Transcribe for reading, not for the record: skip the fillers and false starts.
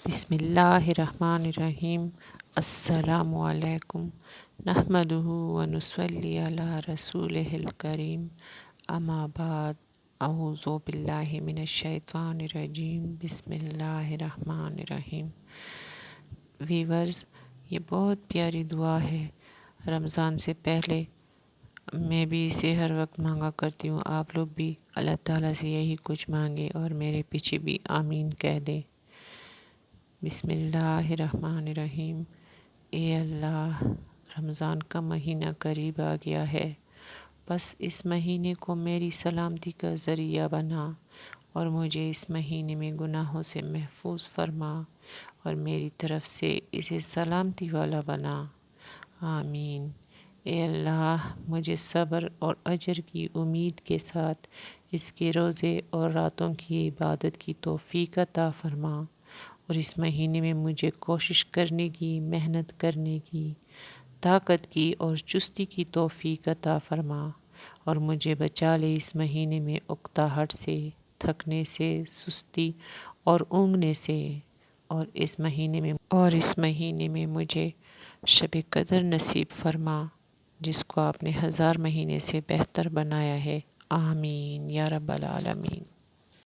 بسم اللہ الرحمن الرحیم۔ السلام علیکم نحمدہ ونصلی علی رسولہ الکریم، اما بعد، اعوذ باللہ من الشیطان الرجیم، بسم اللہ الرحمن الرحیم۔ ویورز، یہ بہت پیاری دعا ہے۔ رمضان سے پہلے میں بھی اسے ہر وقت مانگا کرتی ہوں، آپ لوگ بھی اللہ تعالیٰ سے یہی کچھ مانگے اور میرے پیچھے بھی آمین کہہ دیں۔ بسم اللہ الرحمن الرحیم۔ اے اللہ، رمضان کا مہینہ قریب آ گیا ہے، بس اس مہینے کو میری سلامتی کا ذریعہ بنا اور مجھے اس مہینے میں گناہوں سے محفوظ فرما اور میری طرف سے اسے سلامتی والا بنا، آمین۔ اے اللہ، مجھے صبر اور اجر کی امید کے ساتھ اس کے روزے اور راتوں کی عبادت کی توفیق عطا فرما اور اس مہینے میں مجھے کوشش کرنے کی، محنت کرنے کی، طاقت کی اور چستی کی توفیق عطا فرما اور مجھے بچا لے اس مہینے میں اکتاہٹ سے، تھکنے سے، سستی اور اونگنے سے، اور اس مہینے میں مجھے شب قدر نصیب فرما جس کو آپ نے 1000 مہینے سے بہتر بنایا ہے، آمین یا رب العالمین۔